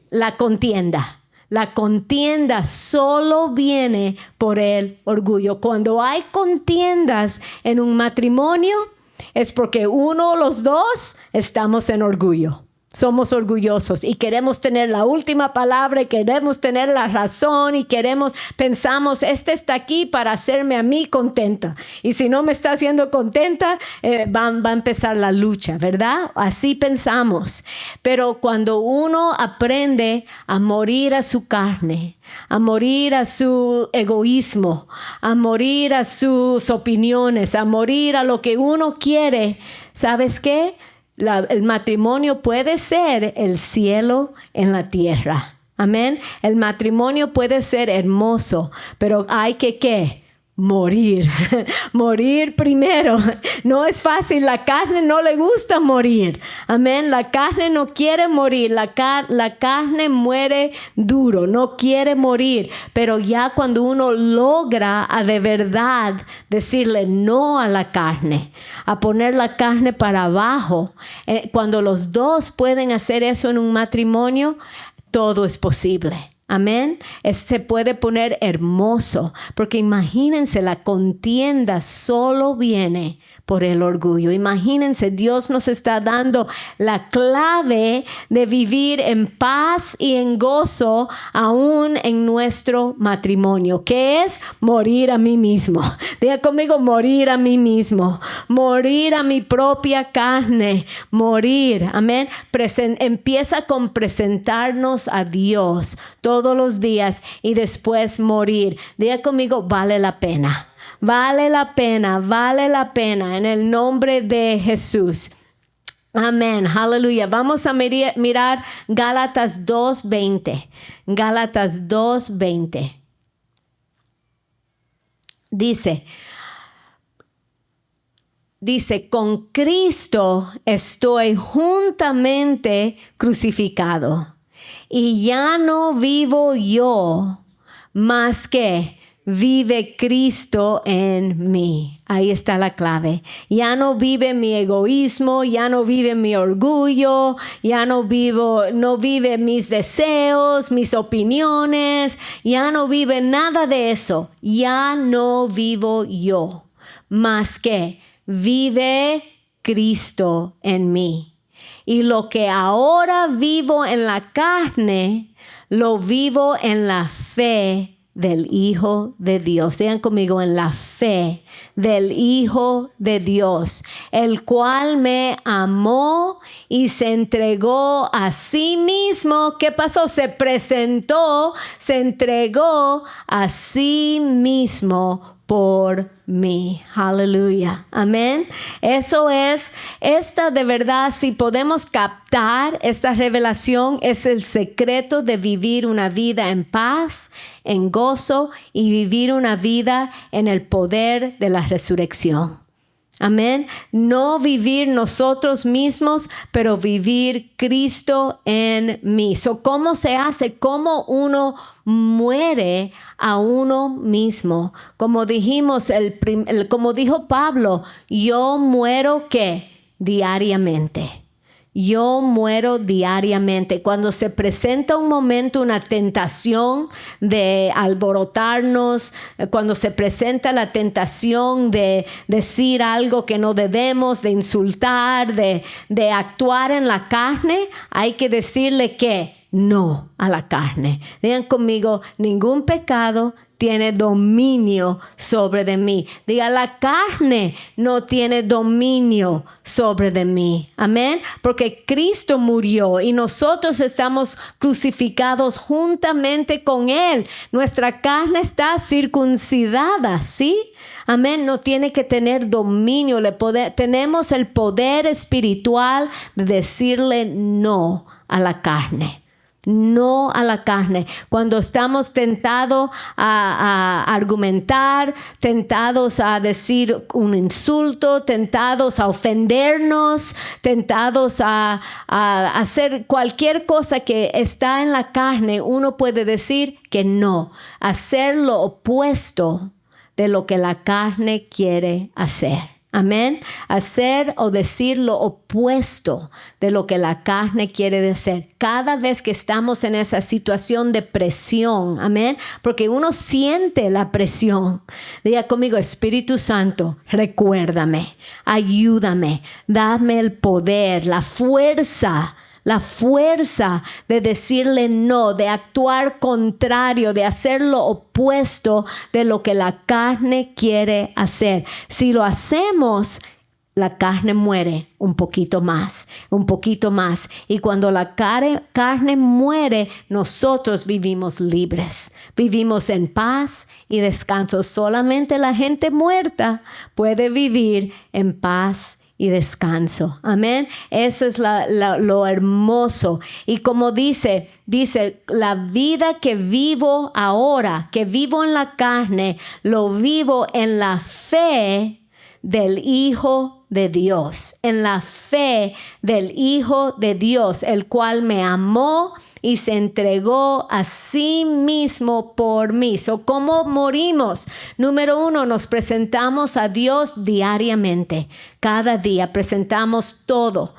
la contienda. La contienda solo viene por el orgullo. Cuando hay contiendas en un matrimonio, es porque uno o los dos estamos en orgullo. Somos orgullosos y queremos tener la última palabra y queremos tener la razón y pensamos, este está aquí para hacerme a mí contenta. Y si no me está haciendo contenta, va a empezar la lucha, ¿verdad? Así pensamos. Pero cuando uno aprende a morir a su carne, a morir a su egoísmo, a morir a sus opiniones, a morir a lo que uno quiere, ¿sabes qué? El matrimonio puede ser el cielo en la tierra. Amén. El matrimonio puede ser hermoso, pero hay que ¿qué? Morir. Morir primero. No es fácil. La carne no le gusta morir. Amén. La carne no quiere morir. La carne muere duro. No quiere morir. Pero ya cuando uno logra de verdad decirle no a la carne, a poner la carne para abajo, cuando los dos pueden hacer eso en un matrimonio, todo es posible. Amén. Se puede poner hermoso, porque imagínense, la contienda solo viene por el orgullo. Imagínense, Dios nos está dando la clave de vivir en paz y en gozo aún en nuestro matrimonio, que es morir a mí mismo. Diga conmigo, morir a mí mismo, morir a mi propia carne, morir. Amén. Empieza con presentarnos a Dios todos los días y después morir. Diga conmigo, vale la pena. Vale la pena en el nombre de Jesús. Amén, aleluya. Vamos a mirar Gálatas 2:20. Gálatas 2:20. Dice, con Cristo estoy juntamente crucificado. Y ya no vivo yo, más que vive Cristo en mí. Ahí está la clave. Ya no vive mi egoísmo, ya no vive mi orgullo, ya no vive mis deseos, mis opiniones, ya no vive nada de eso. Ya no vivo yo, más que vive Cristo en mí. Y lo que ahora vivo en la carne, lo vivo en la fe del Hijo de Dios. Digan conmigo, en la fe del Hijo de Dios, el cual me amó y se entregó a sí mismo. ¿Qué pasó? Se presentó, se entregó a sí mismo por mí. Aleluya. Amén. Eso es, de verdad, si podemos captar esta revelación, es el secreto de vivir una vida en paz, en gozo y vivir una vida en el poder de la resurrección. Amén. No vivir nosotros mismos, pero vivir Cristo en mí. ¿Cómo se hace? ¿Cómo uno muere a uno mismo? Como dijimos, como dijo Pablo, yo muero ¿qué? Diariamente. Yo muero diariamente. Cuando se presenta un momento, una tentación de alborotarnos, cuando se presenta la tentación de decir algo que no debemos, de insultar, de actuar en la carne, hay que decirle que no a la carne. Digan conmigo, ningún pecado tiene dominio sobre de mí. Diga, la carne no tiene dominio sobre de mí. Amén. Porque Cristo murió y nosotros estamos crucificados juntamente con Él. Nuestra carne está circuncidada, ¿sí? Amén. No tiene que tener dominio. Tenemos el poder espiritual de decirle no a la carne. No a la carne. Cuando estamos tentados a argumentar, tentados a decir un insulto, tentados a ofendernos, tentados a hacer cualquier cosa que está en la carne, uno puede decir que no, hacer lo opuesto de lo que la carne quiere hacer. Amén. Hacer o decir lo opuesto de lo que la carne quiere hacer. Cada vez que estamos en esa situación de presión. Amén. Porque uno siente la presión. Diga conmigo, Espíritu Santo, recuérdame, ayúdame, dame el poder, la fuerza de decirle no, de actuar contrario, de hacer lo opuesto de lo que la carne quiere hacer. Si lo hacemos, la carne muere un poquito más. Y cuando la carne muere, nosotros vivimos libres. Vivimos en paz y descanso. Solamente la gente muerta puede vivir en paz y descanso. Amén. Eso es lo hermoso. Y como dice, la vida que vivo ahora, que vivo en la carne, lo vivo en la fe del Hijo de Dios, en la fe del Hijo de Dios, el cual me amó y se entregó a sí mismo por mí. So, ¿cómo morimos? Número 1, nos presentamos a Dios diariamente. Cada día presentamos todo.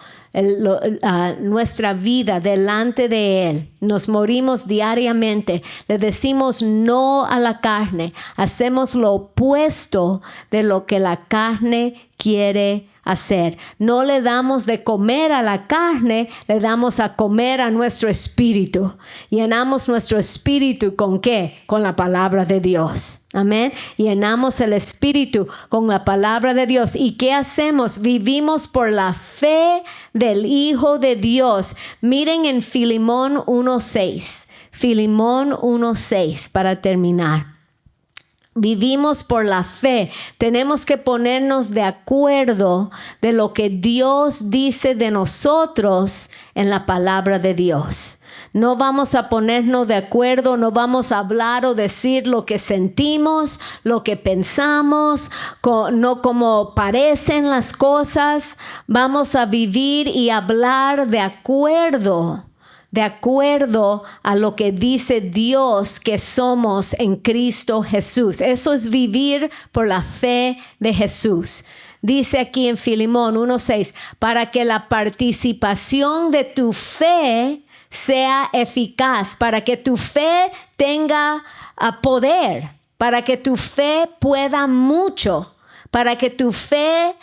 Nuestra vida delante de Él. Nos morimos diariamente. Le decimos no a la carne. Hacemos lo opuesto de lo que la carne quiere hacer. No le damos de comer a la carne, le damos a comer a nuestro espíritu. Llenamos nuestro espíritu ¿con qué? Con la palabra de Dios. Amén. Llenamos el espíritu con la palabra de Dios. ¿Y qué hacemos? Vivimos por la fe del Hijo de Dios. Miren en Filemón 1:6. Filemón 1:6 para terminar. Vivimos por la fe. Tenemos que ponernos de acuerdo de lo que Dios dice de nosotros en la palabra de Dios. No vamos a ponernos de acuerdo, no vamos a hablar o decir lo que sentimos, lo que pensamos, no como parecen las cosas. Vamos a vivir y hablar de acuerdo a lo que dice Dios que somos en Cristo Jesús. Eso es vivir por la fe de Jesús. Dice aquí en Filemón 1:6, para que la participación de tu fe sea eficaz, para que tu fe tenga poder, para que tu fe pueda mucho, para que tu fe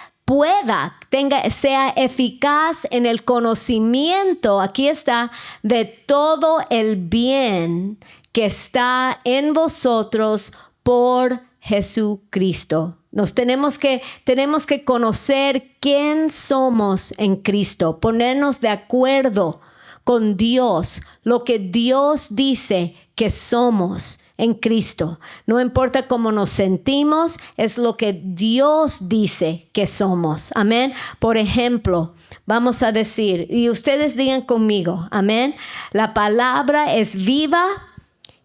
sea eficaz en el conocimiento, aquí está, de todo el bien que está en vosotros por Jesucristo. Tenemos que conocer quién somos en Cristo, ponernos de acuerdo con Dios, lo que Dios dice que somos en Cristo. No importa cómo nos sentimos, es lo que Dios dice que somos. Amén. Por ejemplo, vamos a decir, y ustedes digan conmigo, amén. La palabra es viva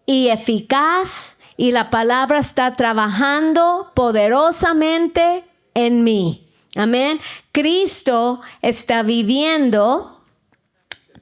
y eficaz y la palabra está trabajando poderosamente en mí. Amén. Cristo está viviendo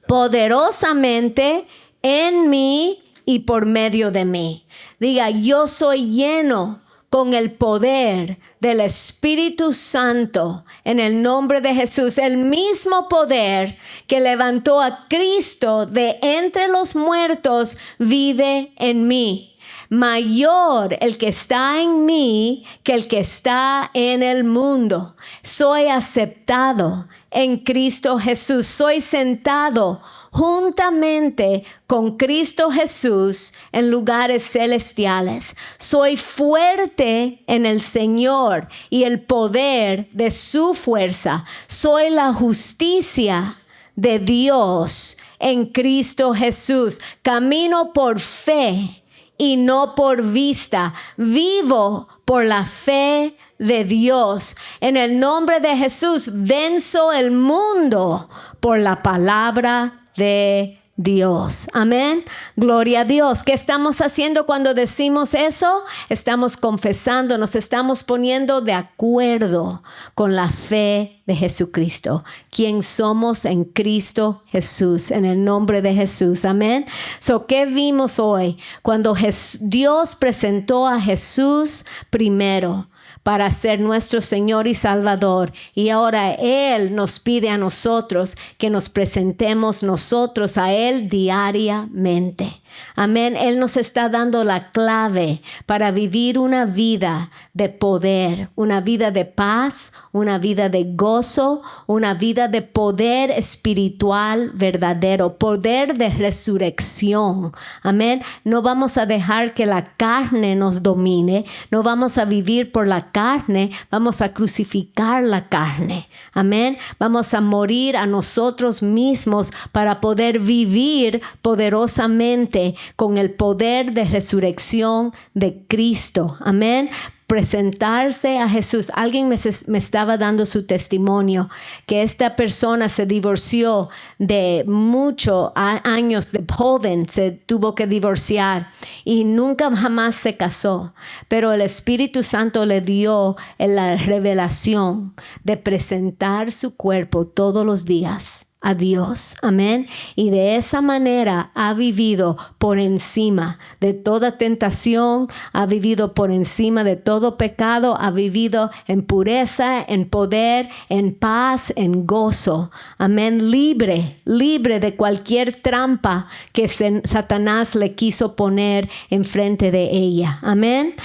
poderosamente en mí y por medio de mí. Diga, yo soy lleno con el poder del Espíritu Santo en el nombre de Jesús. El mismo poder que levantó a Cristo de entre los muertos vive en mí. Mayor el que está en mí que el que está en el mundo. Soy aceptado en Cristo Jesús. Soy sentado juntamente con Cristo Jesús en lugares celestiales. Soy fuerte en el Señor y el poder de su fuerza. Soy la justicia de Dios en Cristo Jesús. Camino por fe y no por vista. Vivo por la fe de Dios. En el nombre de Jesús, venzo el mundo por la palabra de Dios. Amén. Gloria a Dios. ¿Qué estamos haciendo cuando decimos eso? Estamos confesando, nos estamos poniendo de acuerdo con la fe de Jesucristo, quien somos en Cristo Jesús, en el nombre de Jesús. Amén. So, ¿qué vimos hoy? Cuando Dios presentó a Jesús primero para ser nuestro Señor y Salvador. Y ahora Él nos pide a nosotros que nos presentemos nosotros a Él diariamente. Amén. Él nos está dando la clave para vivir una vida de poder, una vida de paz, una vida de gozo, una vida de poder espiritual verdadero, poder de resurrección. Amén. No vamos a dejar que la carne nos domine, no vamos a vivir por la carne, vamos a crucificar la carne. Amén. Vamos a morir a nosotros mismos para poder vivir poderosamente con el poder de resurrección de Cristo. Amén. presentarse a Jesús. Alguien me estaba dando su testimonio que esta persona se divorció de muchos años, de joven se tuvo que divorciar y nunca jamás se casó. Pero el Espíritu Santo le dio la revelación de presentar su cuerpo todos los días a Dios, amén. Y de esa manera ha vivido por encima de toda tentación, ha vivido por encima de todo pecado, ha vivido en pureza, en poder, en paz, en gozo, amén. Libre de cualquier trampa que Satanás le quiso poner enfrente de ella, amén.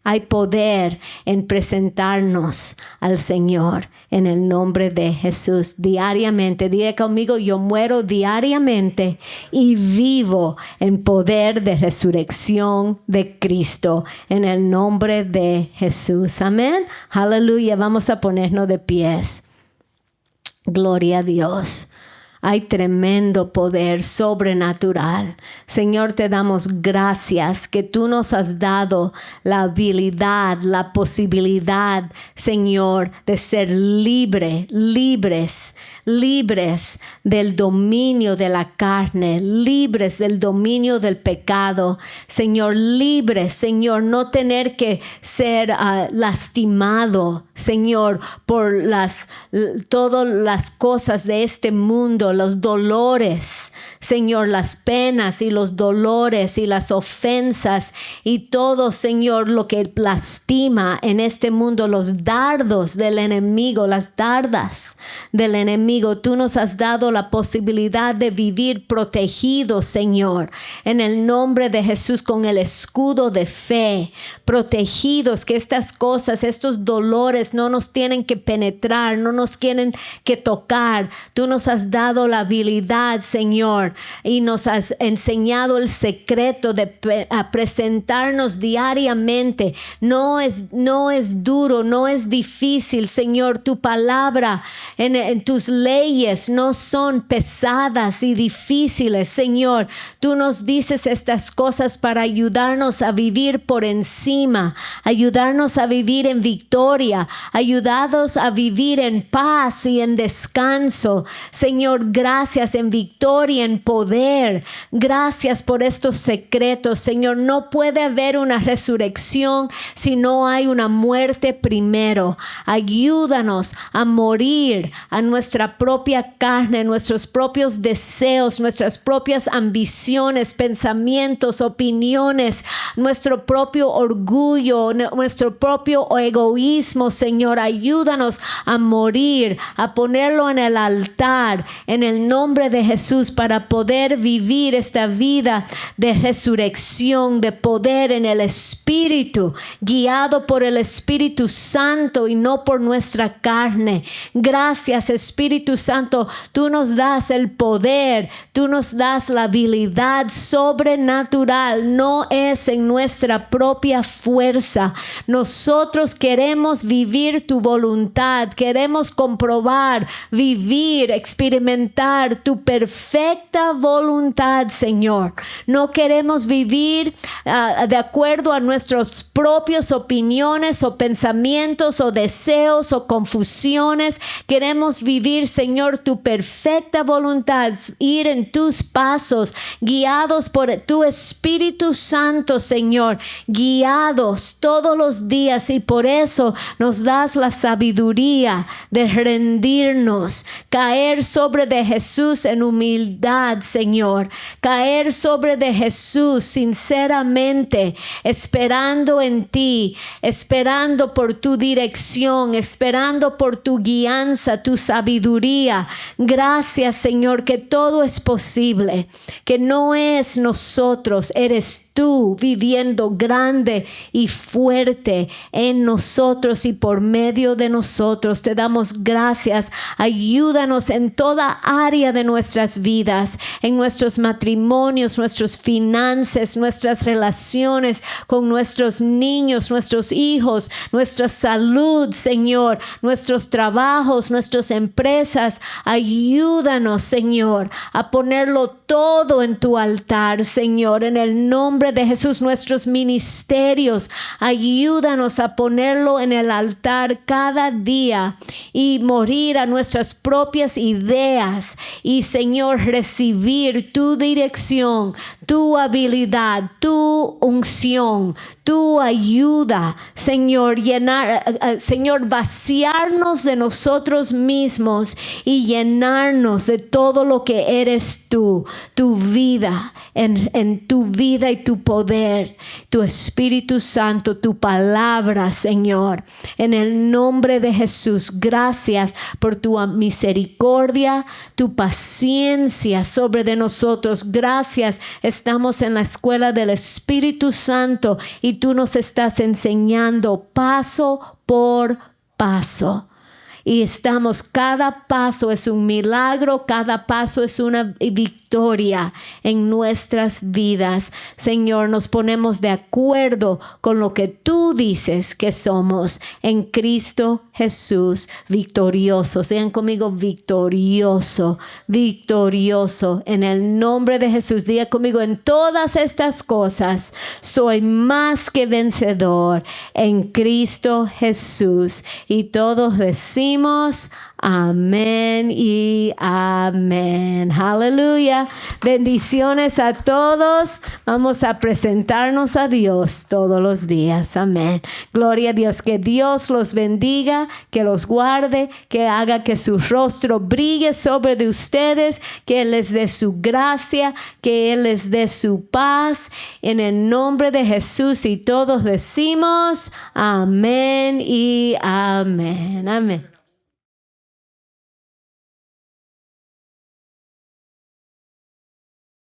Hay poder en presentarnos al Señor en el nombre de Jesús diariamente. Diga conmigo, yo muero diariamente y vivo en poder de resurrección de Cristo en el nombre de Jesús. Amén. Aleluya. Vamos a ponernos de pies. Gloria a Dios. Hay tremendo poder sobrenatural. Señor, te damos gracias que tú nos has dado la habilidad, la posibilidad, Señor, de ser libres del dominio de la carne, libres del dominio del pecado. Señor, libres, Señor, no tener que ser lastimado, Señor, por todas las cosas de este mundo, los dolores, Señor, las penas y los dolores y las ofensas y todo, Señor, lo que lastima en este mundo, los dardos del enemigo, las dardas del enemigo. Tú nos has dado la posibilidad de vivir protegidos, Señor, en el nombre de Jesús, con el escudo de fe, protegidos, que estas cosas, estos dolores no nos tienen que penetrar, no nos tienen que tocar. Tú nos has dado la habilidad, Señor, y nos has enseñado el secreto de presentarnos diariamente. No es duro, no es difícil, Señor. Tu palabra en tus leyes no son pesadas y difíciles, Señor. Tú nos dices estas cosas para ayudarnos a vivir por encima, ayudarnos a vivir en victoria, ayudados a vivir en paz y en descanso. Señor, gracias, en victoria, en poder. Gracias por estos secretos, Señor. No puede haber una resurrección si no hay una muerte primero. Ayúdanos a morir a nuestra propia carne, nuestros propios deseos, nuestras propias ambiciones, pensamientos, opiniones, nuestro propio orgullo, nuestro propio egoísmo, Señor. Ayúdanos a morir, a ponerlo en el altar, en el nombre de Jesús, para poder vivir esta vida de resurrección, de poder en el Espíritu, guiado por el Espíritu Santo y no por nuestra carne. Gracias, Espíritu Santo. Tú nos das el poder, tú nos das la habilidad sobrenatural. No es en nuestra propia fuerza. Nosotros queremos vivir tu voluntad, queremos comprobar, vivir, experimentar tu perfecta voluntad, Señor. No queremos vivir de acuerdo a nuestras propias opiniones o pensamientos o deseos o confusiones. Queremos vivir, Señor, tu perfecta voluntad, ir en tus pasos, guiados por tu Espíritu Santo, Señor, guiados todos los días, y por eso nos das la sabiduría de rendirnos, caer sobre de Jesús en humildad, Señor, caer sobre de Jesús sinceramente, esperando en ti, esperando por tu dirección, esperando por tu guianza, tu sabiduría. Gracias, Señor, que todo es posible, que no es nosotros, eres tú viviendo grande y fuerte en nosotros y por medio de nosotros. Te damos gracias. Ayúdanos en toda área de nuestras vidas, en nuestros matrimonios, nuestras finanzas, nuestras relaciones con nuestros niños, nuestros hijos, nuestra salud, Señor, nuestros trabajos, nuestras empresas. Ayúdanos, Señor, a ponerlo todo en tu altar, Señor, en el nombre de Jesús. Nuestros ministerios, ayúdanos a ponerlo en el altar cada día y morir a nuestras propias ideas y, Señor, recibir tu dirección, tu habilidad, tu unción, tu ayuda, Señor, Señor, vaciarnos de nosotros mismos y llenarnos de todo lo que eres tú, tu vida, en tu vida y tu poder, tu Espíritu Santo, tu palabra, Señor, en el nombre de Jesús. Gracias por tu misericordia, tu paciencia sobre de nosotros. Gracias, estamos en la escuela del Espíritu Santo y tú nos estás enseñando paso por paso. Y cada paso es un milagro, cada paso es una victoria en nuestras vidas. Señor, nos ponemos de acuerdo con lo que tú dices que somos en Cristo Jesús, victoriosos. Digan conmigo, victorioso, victorioso. En el nombre de Jesús, diga conmigo, en todas estas cosas soy más que vencedor en Cristo Jesús. Y todos decimos amén y amén. Aleluya. Bendiciones a todos. Vamos a presentarnos a Dios todos los días. Amén. Gloria a Dios. Que Dios los bendiga, que los guarde, que haga que su rostro brille sobre de ustedes, que Él les dé su gracia, que Él les dé su paz. En el nombre de Jesús, y todos decimos amén y amén. Amén.